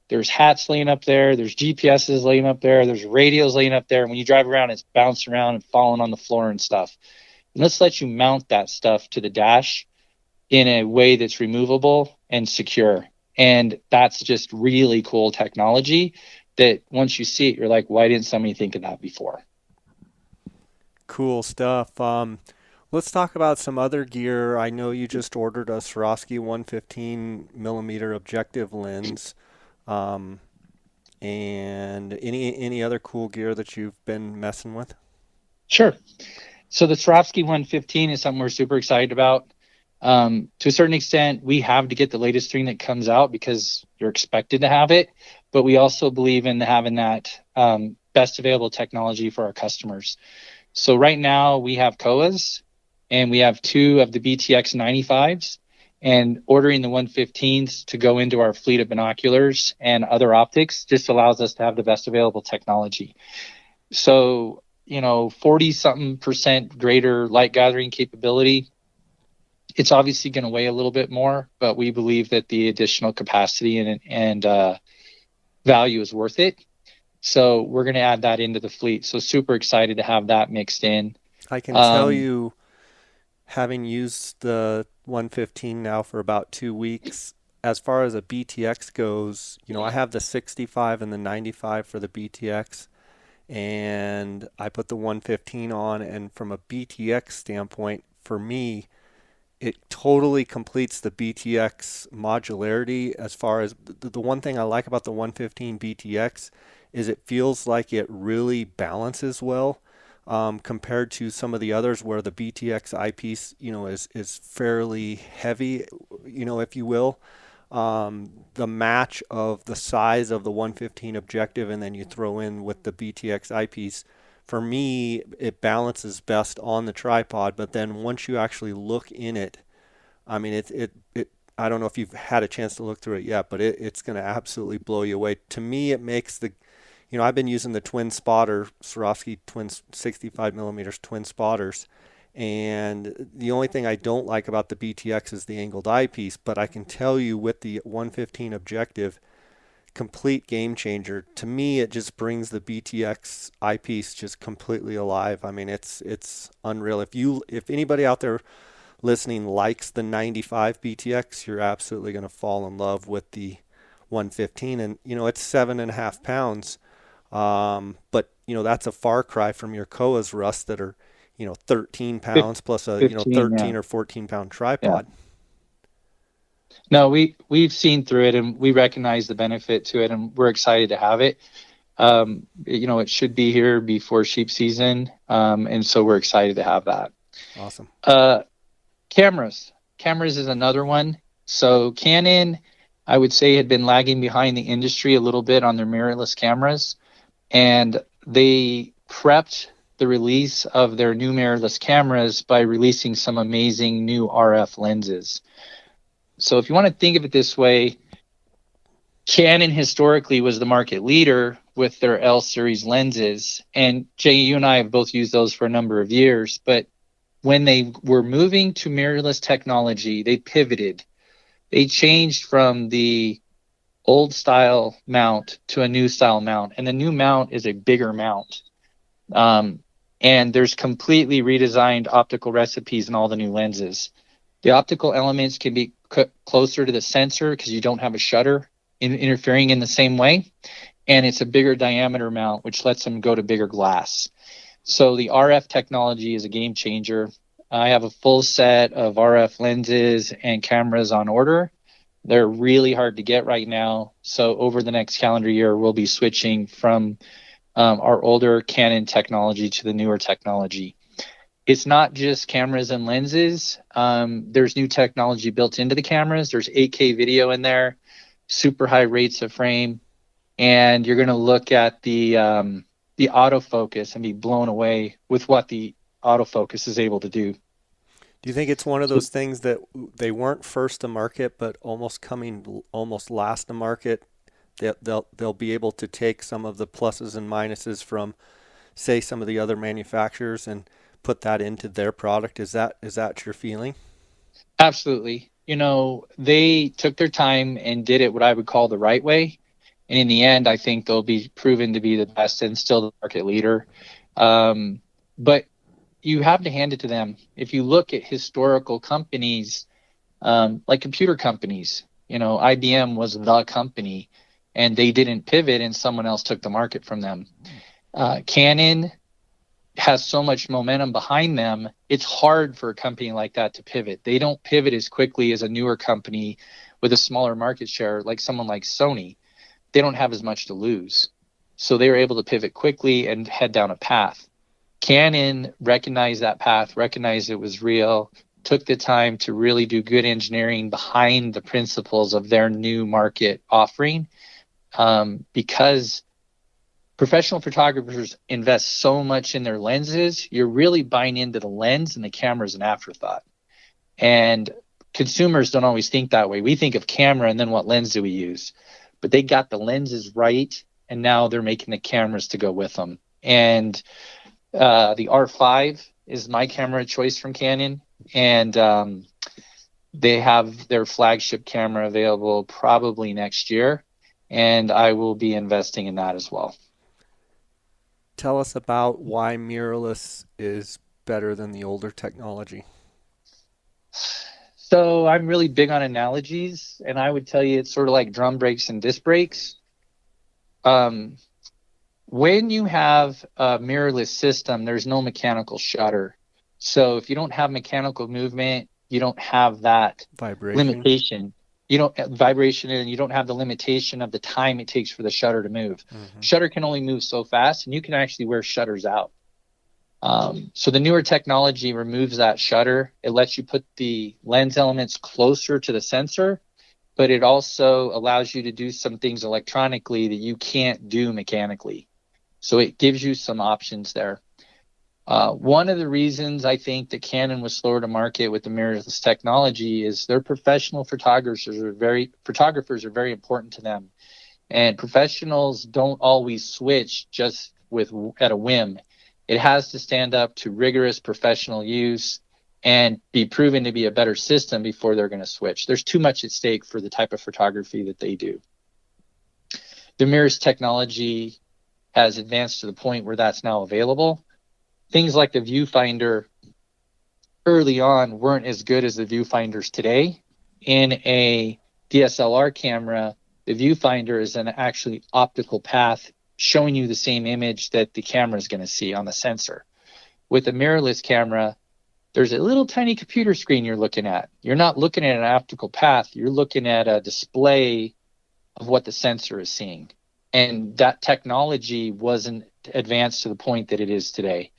there's hats laying up there, there's GPSs laying up there, there's radios laying up there. And when you drive around, it's bouncing around and falling on the floor and stuff. And let's let you mount that stuff to the dash in a way that's removable and secure. And that's just really cool technology that once you see it, you're like, why didn't somebody think of that before? Cool stuff. Let's talk about some other gear. I know you just ordered a Swarovski 115 millimeter objective lens. And any other cool gear that you've been messing with? Sure. So the Swarovski 115 is something we're super excited about. To a certain extent, we have to get the latest thing that comes out because you're expected to have it, but we also believe in having that best available technology for our customers. So right now we have KOAs, and we have 2 of the BTX 95s, and ordering the 115s to go into our fleet of binoculars and other optics just allows us to have the best available technology. So, 40-something% greater light gathering capability. It's obviously going to weigh a little bit more, but we believe that the additional capacity and value is worth it. So we're going to add that into the fleet. So super excited to have that mixed in. I can tell Um, you, having used the 115 now for about 2 weeks, as far as a BTX goes, I have the 65 and the 95 for the BTX, and I put the 115 on, and from a BTX standpoint, for me, it totally completes the BTX modularity. As far as the one thing I like about the 115 BTX is it feels like it really balances well, compared to some of the others where the BTX eyepiece, is fairly heavy, if you will. The match of the size of the 115 objective and then you throw in with the BTX eyepiece, for me, it balances best on the tripod. But then once you actually look in it, I mean, it I don't know if you've had a chance to look through it yet, but it's going to absolutely blow you away. To me, it makes I've been using the twin spotter, Swarovski twin 65 millimeters twin spotters. And the only thing I don't like about the BTX is the angled eyepiece, but I can tell you with the 115 objective, complete game changer. To me, it just brings the BTX eyepiece just completely alive. I mean, it's unreal. If anybody out there listening likes the 95 BTX, you're absolutely going to fall in love with the 115. And it's 7.5 pounds. But that's a far cry from your Koas, Russ, that are 13 fif- pounds plus a 15, yeah. 13 or 14 pound Yeah. tripod. No, we've seen through it and we recognize the benefit to it and we're excited to have it. It should be here before sheep season. And so we're excited to have that. Awesome. Uh, cameras. Cameras is another one. So Canon, I would say, had been lagging behind the industry a little bit on their mirrorless cameras. And they prepped the release of their new mirrorless cameras by releasing some amazing new RF lenses. So if you want to think of it this way, Canon historically was the market leader with their L series lenses. And Jay, you and I have both used those for a number of years. But when they were moving to mirrorless technology, they pivoted. They changed from the old style mount to a new style mount. And the new mount is a bigger mount. Um, and there's completely redesigned optical recipes in all the new lenses. The optical elements can be closer to the sensor because you don't have a shutter interfering in the same way. And it's a bigger diameter mount, which lets them go to bigger glass. So the RF technology is a game changer. I have a full set of RF lenses and cameras on order. They're really hard to get right now. So over the next calendar year, we'll be switching from our older Canon technology to the newer technology. It's not just cameras and lenses. There's new technology built into the cameras. There's 8K video in there, super high rates of frame, and you're going to look at the autofocus and be blown away with what the autofocus is able to do. Do you think it's one of So those things that they weren't first to market, but almost last to market? They'll be able to take some of the pluses and minuses from, say, some of the other manufacturers and put that into their product. Is that your feeling? absolutely, they took their time and did it what I would call the right way. And in the end, I think they'll be proven to be the best and still the market leader. But you have to hand it to them. If you look at historical companies, like computer companies, IBM was the company and they didn't pivot and someone else took the market from them. Canon has so much momentum behind them. It's hard for a company like that to pivot. They don't pivot as quickly as a newer company with a smaller market share, like someone like Sony. They don't have as much to lose. So they were able to pivot quickly and head down a path. Canon recognized that path, recognized it was real, took the time to really do good engineering behind the principles of their new market offering, because professional photographers invest so much in their lenses, you're really buying into the lens and the camera is an afterthought. And consumers don't always think that way. We think of camera and then what lens do we use? But they got the lenses right, and now they're making the cameras to go with them. And the R5 is my camera choice from Canon, and they have their flagship camera available probably next year, and I will be investing in that as well. Tell us about why mirrorless is better than the older technology? So I'm really big on analogies, and I would tell you it's sort of like drum brakes and disc brakes. Um, when you have a mirrorless system, there's no mechanical shutter. So if you don't have mechanical movement, you don't have that Vibration? limitation. You don't vibration, and you don't have the limitation of the time it takes for the shutter to move. Mm-hmm. Shutter can only move so fast, and you can actually wear shutters out. So the newer technology removes that shutter. It lets you put the lens elements closer to the sensor, but it also allows you to do some things electronically that you can't do mechanically. So it gives you some options there. One of the reasons I think that Canon was slower to market with the mirrorless technology is their professional photographers are very important to them, and professionals don't always switch just at a whim. It has to stand up to rigorous professional use and be proven to be a better system before they're going to switch. There's too much at stake for the type of photography that they do. The mirrorless technology has advanced to the point where that's now available. Things like the viewfinder early on weren't as good as the viewfinders today. In a DSLR camera, the viewfinder is an actually optical path showing you the same image that the camera is going to see on the sensor. With a mirrorless camera, there's a little tiny computer screen you're looking at. You're not looking at an optical path, you're looking at a display of what the sensor is seeing. And that technology wasn't advanced to the point that it is today.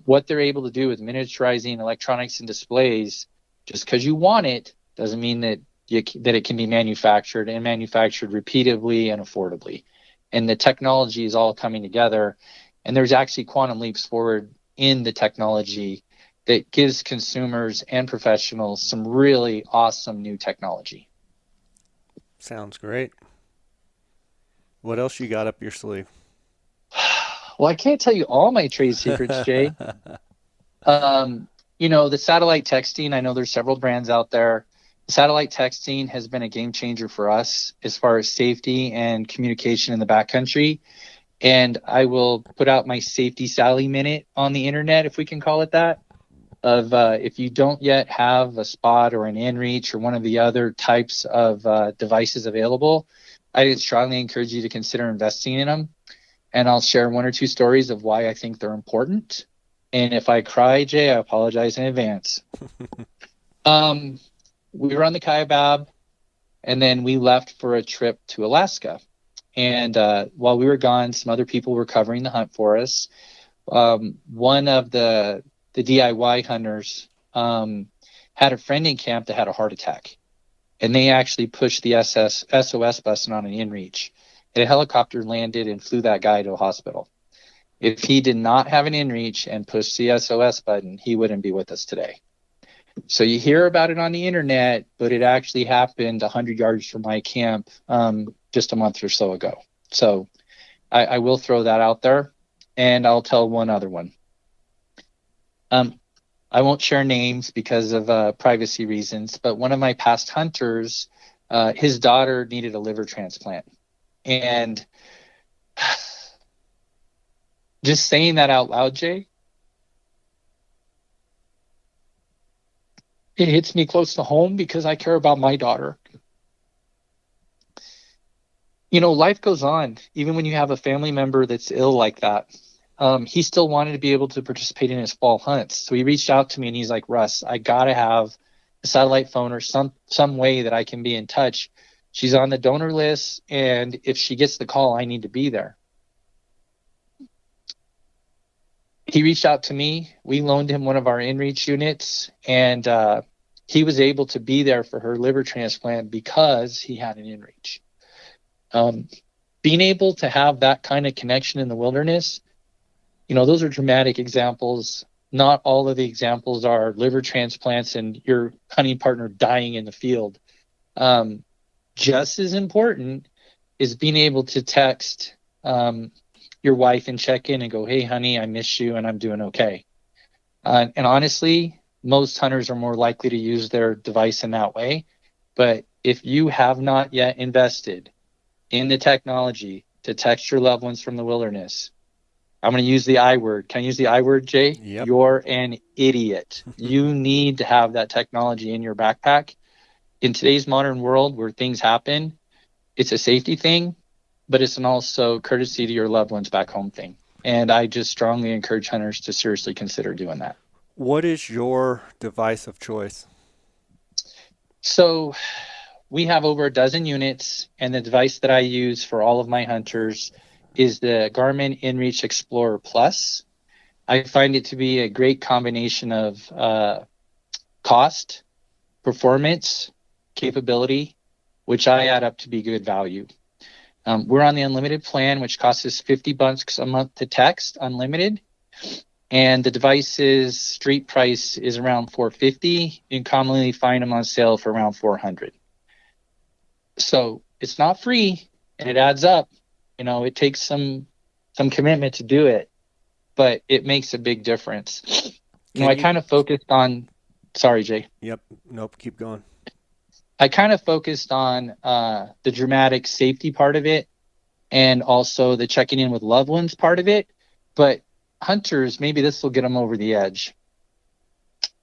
What they're able to do with miniaturizing electronics and displays, just because you want it, doesn't mean that it can be manufactured repeatedly and affordably. And the technology is all coming together. And there's actually quantum leaps forward in the technology that gives consumers and professionals some really awesome new technology. Sounds great. What else you got up your sleeve? Well, I can't tell you all my trade secrets, Jay. The satellite texting, I know there's several brands out there. Satellite texting has been a game changer for us as far as safety and communication in the backcountry. And I will put out my safety Sally minute on the internet, if we can call it that, of if you don't yet have a spot or an inReach or one of the other types of devices available, I would strongly encourage you to consider investing in them. And I'll share one or two stories of why I think they're important. And if I cry, Jay, I apologize in advance. We were on the Kaibab, and then we left for a trip to Alaska. And while we were gone, some other people were covering the hunt for us. One of the DIY hunters had a friend in camp that had a heart attack. And they actually pushed the SOS button on an inReach. And a helicopter landed and flew that guy to a hospital. If he did not have an inReach and pushed the SOS button, he wouldn't be with us today. So you hear about it on the internet, but it actually happened 100 yards from my camp just a month or so ago. So I will throw that out there, and I'll tell one other one. I won't share names because of privacy reasons, but one of my past hunters, his daughter needed a liver transplant. And just saying that out loud, Jay, it hits me close to home because I care about my daughter. Life goes on, even when you have a family member that's ill like that. He still wanted to be able to participate in his fall hunts. So he reached out to me and he's like, Russ, I got to have a satellite phone or some way that I can be in touch. She's on the donor list, and if she gets the call, I need to be there. He reached out to me. We loaned him one of our inReach units, and he was able to be there for her liver transplant because he had an inReach. Being able to have that kind of connection in the wilderness, those are dramatic examples. Not all of the examples are liver transplants and your hunting partner dying in the field. Just as important is being able to text your wife and check in and go, hey, honey, I miss you and I'm doing okay. And honestly, most hunters are more likely to use their device in that way. But if you have not yet invested in the technology to text your loved ones from the wilderness, I'm going to use the I word. Can I use the I word, Jay? Yep. You're an idiot. You need to have that technology in your backpack. In today's modern world where things happen, it's a safety thing, but it's an also courtesy to your loved ones back home thing. And I just strongly encourage hunters to seriously consider doing that. What is your device of choice? So we have over a dozen units, and the device that I use for all of my hunters is the Garmin InReach Explorer Plus. I find it to be a great combination of cost, performance, capability, which I add up to be good value. We're on the unlimited plan, which costs us $50 a month to text, unlimited. And the device's street price is around $450. You can commonly find them on sale for around $400. So it's not free, and it adds up. It takes some commitment to do it, but it makes a big difference. I kind of focused on. Sorry, Jay. Yep. Nope. Keep going. I kind of focused on the dramatic safety part of it, and also the checking in with loved ones part of it. But hunters, maybe this will get them over the edge.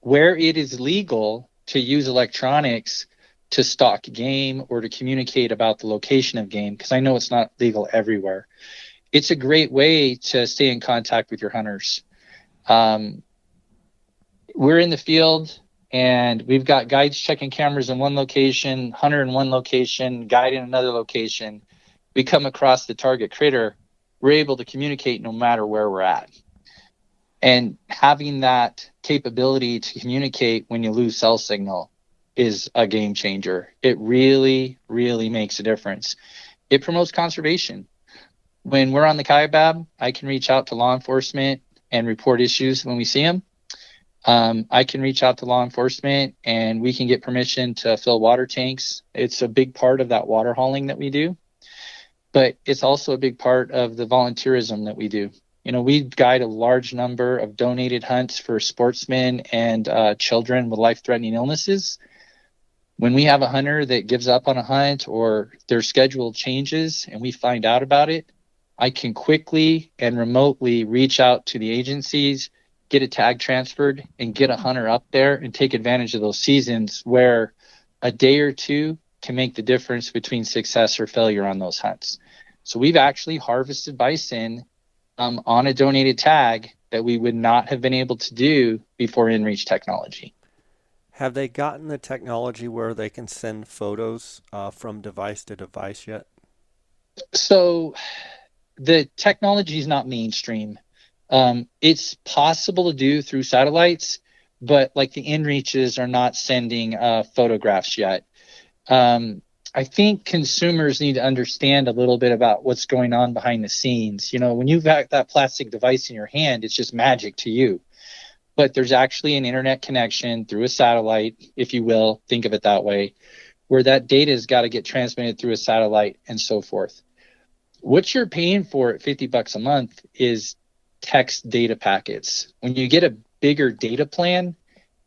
Where it is legal to use electronics to stalk game or to communicate about the location of game, because I know it's not legal everywhere, it's a great way to stay in contact with your hunters. We're in the field, and we've got guides checking cameras in one location, hunter in one location, guide in another location. We come across the target critter, we're able to communicate no matter where we're at. And having that capability to communicate when you lose cell signal is a game changer. It really, really makes a difference. It promotes conservation. When we're on the Kaibab, I can reach out to law enforcement and report issues when we see them. I can reach out to law enforcement and we can get permission to fill water tanks. It's a big part of that water hauling that we do, but it's also a big part of the volunteerism that we do. We guide a large number of donated hunts for sportsmen and children with life-threatening illnesses. When we have a hunter that gives up on a hunt or their schedule changes and we find out about it, I can quickly and remotely reach out to the agencies, get a tag transferred, and get a hunter up there and take advantage of those seasons where a day or two can make the difference between success or failure on those hunts. So we've actually harvested bison on a donated tag that we would not have been able to do before InReach technology. Have they gotten the technology where they can send photos from device to device yet? So the technology is not mainstream. It's possible to do through satellites, but like the InReaches are not sending photographs yet. I think consumers need to understand a little bit about what's going on behind the scenes. When you've got that plastic device in your hand, it's just magic to you. But there's actually an internet connection through a satellite, if you will, think of it that way, where that data has got to get transmitted through a satellite and so forth. What you're paying for at $50 a month is text data packets. When you get a bigger data plan,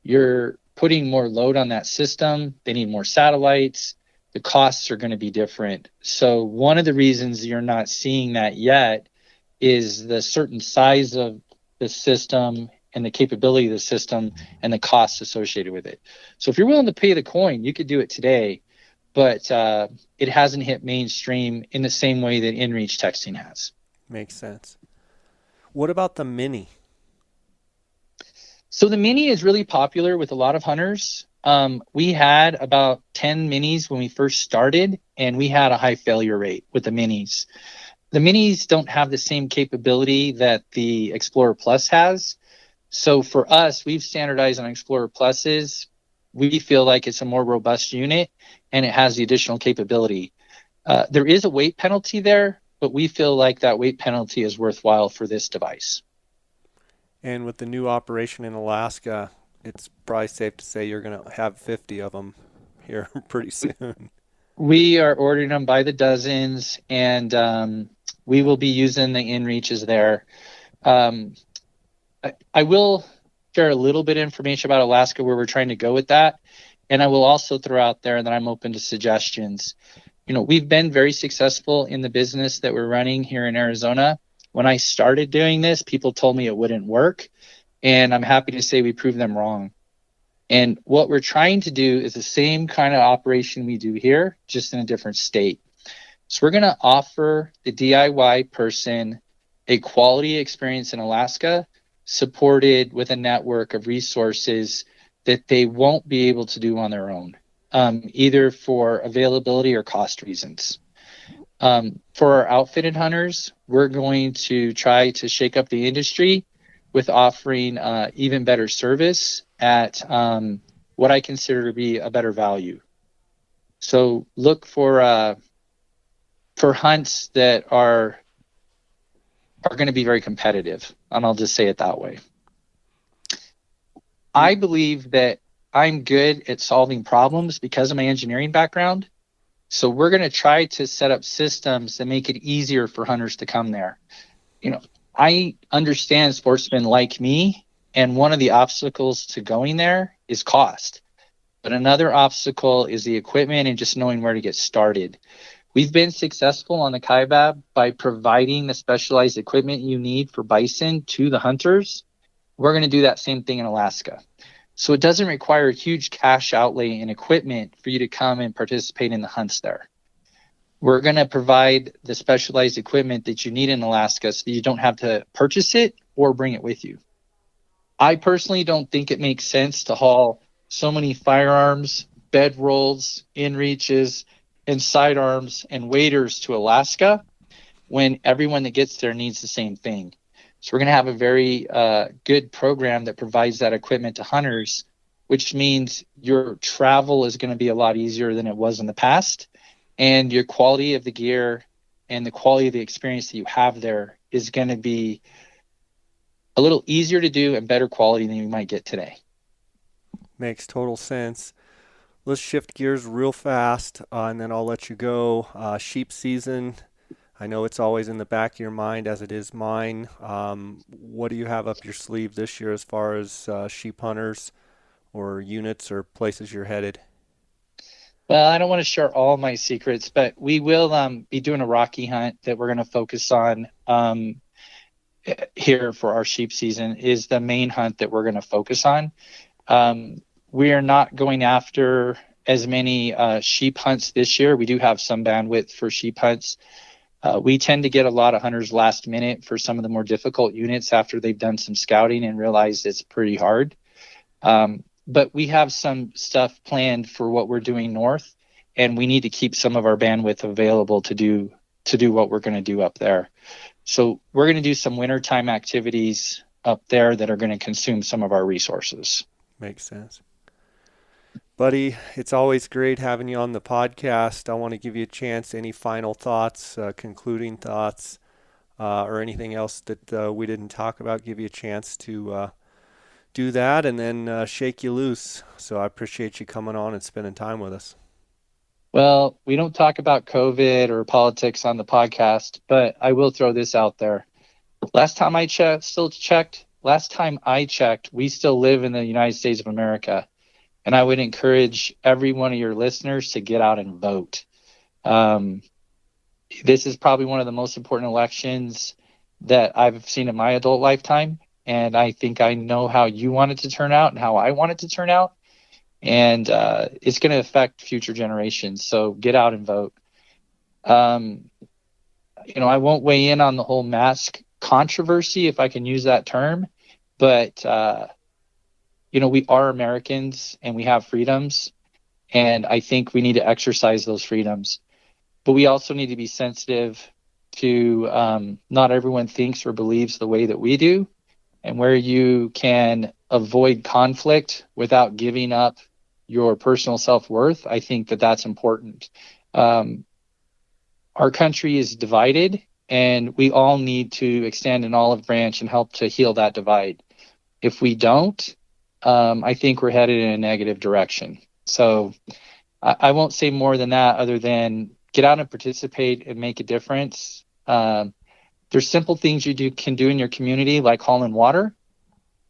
you're putting more load on that system. They need more satellites. The costs are going to be different. So one of the reasons you're not seeing that yet is the certain size of the system and the capability of the system and the costs associated with it. So if you're willing to pay the coin, you could do it today, but it hasn't hit mainstream in the same way that InReach texting has. Makes sense. What about the Mini? So the Mini is really popular with a lot of hunters. We had about 10 Minis when we first started, and we had a high failure rate with the Minis. The Minis don't have the same capability that the Explorer Plus has. So for us, we've standardized on Explorer Pluses. We feel like it's a more robust unit, and it has the additional capability. There is a weight penalty there, but we feel like that weight penalty is worthwhile for this device. And with the new operation in Alaska, it's probably safe to say you're going to have 50 of them here pretty soon. We are ordering them by the dozens, and we will be using the InReaches there. I will share a little bit of information about Alaska, where we're trying to go with that. And I will also throw out there that I'm open to suggestions. We've been very successful in the business that we're running here in Arizona. When I started doing this, people told me it wouldn't work, and I'm happy to say we proved them wrong. And what we're trying to do is the same kind of operation we do here, just in a different state. So we're going to offer the DIY person a quality experience in Alaska, supported with a network of resources that they won't be able to do on their own, either for availability or cost reasons. For our outfitted hunters, we're going to try to shake up the industry with offering even better service at what I consider to be a better value. So look for hunts that are going to be very competitive, and I'll just say it that way. I believe that I'm good at solving problems because of my engineering background. So we're going to try to set up systems that make it easier for hunters to come there. I understand sportsmen like me, and one of the obstacles to going there is cost. But another obstacle is the equipment and just knowing where to get started. We've been successful on the Kaibab by providing the specialized equipment you need for bison to the hunters. We're going to do that same thing in Alaska. So it doesn't require a huge cash outlay in equipment for you to come and participate in the hunts there. We're going to provide the specialized equipment that you need in Alaska so you don't have to purchase it or bring it with you. I personally don't think it makes sense to haul so many firearms, bedrolls, inReaches, and sidearms and waders to Alaska when everyone that gets there needs the same thing. So we're going to have a very good program that provides that equipment to hunters, which means your travel is going to be a lot easier than it was in the past. And your quality of the gear and the quality of the experience that you have there is going to be a little easier to do and better quality than you might get today. Makes total sense. Let's shift gears real fast, and then I'll let you go. Sheep season, I know it's always in the back of your mind, as it is mine. What do you have up your sleeve this year as far as sheep hunters or units or places you're headed? Well, I don't want to share all my secrets, but we will be doing a Rocky hunt that we're going to focus on here for our sheep season. Is the main hunt that we're going to focus on. We are not going after as many sheep hunts this year. We do have some bandwidth for sheep hunts. We tend to get a lot of hunters last minute for some of the more difficult units after they've done some scouting and realized it's pretty hard. But we have some stuff planned for what we're doing north, and we need to keep some of our bandwidth available to do what we're going to do up there. So we're going to do some wintertime activities up there that are going to consume some of our resources. Makes sense. Buddy, it's always great having you on the podcast. I want to give you a chance. Any final thoughts, concluding thoughts, or anything else that we didn't talk about? Give you a chance to do that and then shake you loose. So I appreciate you coming on and spending time with us. Well, we don't talk about COVID or politics on the podcast, but I will throw this out there. Last time I checked, we still live in the United States of America. And I would encourage every one of your listeners to get out and vote. This is probably one of the most important elections that I've seen in my adult lifetime. And I think I know how you want it to turn out and how I want it to turn out. And it's going to affect future generations. So get out and vote. I won't weigh in on the whole mask controversy, if I can use that term. But, we are Americans and we have freedoms. And I think we need to exercise those freedoms. But we also need to be sensitive to not everyone thinks or believes the way that we do. And where you can avoid conflict without giving up your personal self-worth, I think that that's important. Our country is divided, and we all need to extend an olive branch and help to heal that divide. If we don't, I think we're headed in a negative direction. So I won't say more than that other than get out and participate and make a difference. There's simple things you can do in your community, like hauling water,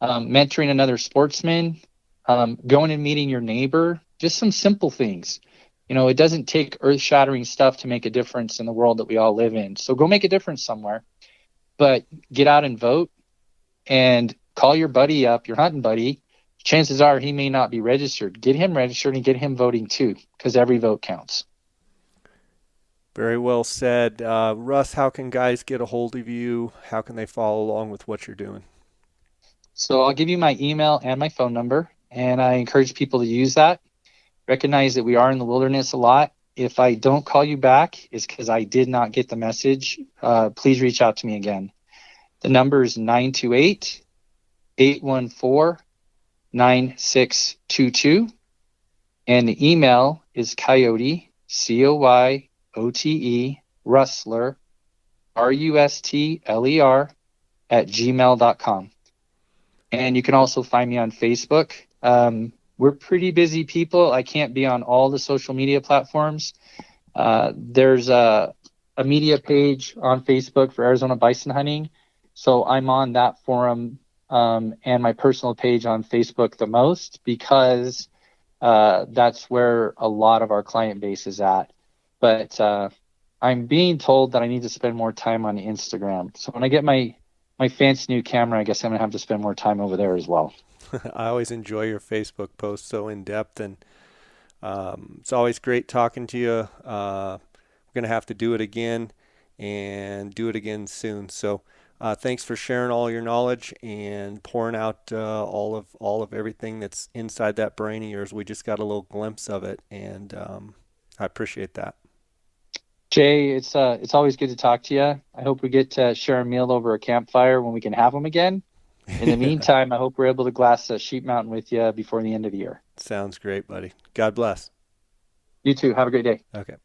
mentoring another sportsman, going and meeting your neighbor, just some simple things. It doesn't take earth-shattering stuff to make a difference in the world that we all live in. So go make a difference somewhere. but get out and vote and call your buddy up, your hunting buddy. Chances are he may not be registered. Get him registered and get him voting too, because every vote counts. Very well said. Russ, how can guys get a hold of you? How can they follow along with what you're doing? So I'll give you my email and my phone number, and I encourage people to use that. Recognize that we are in the wilderness a lot. If I don't call you back, it's because I did not get the message. Please reach out to me again. The number is 928-814-9622. And the email is coyote, COYOTE, rustler, RUSTLER, @gmail.com. And you can also find me on Facebook. We're pretty busy people. I can't be on all the social media platforms. There's a media page on Facebook for Arizona bison hunting. So I'm on that forum and my personal page on Facebook the most, because that's where a lot of our client base is at. But I'm being told that I need to spend more time on Instagram. So when I get my fancy new camera, I guess I'm going to have to spend more time over there as well. I always enjoy your Facebook posts, so in depth, and it's always great talking to you. We're going to have to do it again and do it again soon. So thanks for sharing all your knowledge and pouring out all of everything that's inside that brain of yours. We just got a little glimpse of it, and I appreciate that. Jay, it's always good to talk to you. I hope we get to share a meal over a campfire when we can have them again. In the meantime, I hope we're able to glass Sheep Mountain with you before the end of the year. Sounds great, buddy. God bless. You too. Have a great day. Okay.